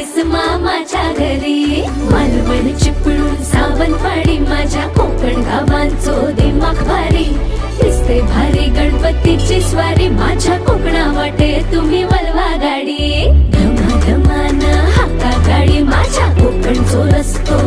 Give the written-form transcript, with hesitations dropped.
आहेस मामाच्या घरी. मालवण चिपळूण सावंतवाडी माझ्या कोकण गावांचो दिमाग भारी. दिसते भारी गणपतीची स्वारी माझ्या कोकणा वाटे तुम्ही वलवा गाडी. धमाधमान हाका गाडी माझ्या कोकणचो रस्तो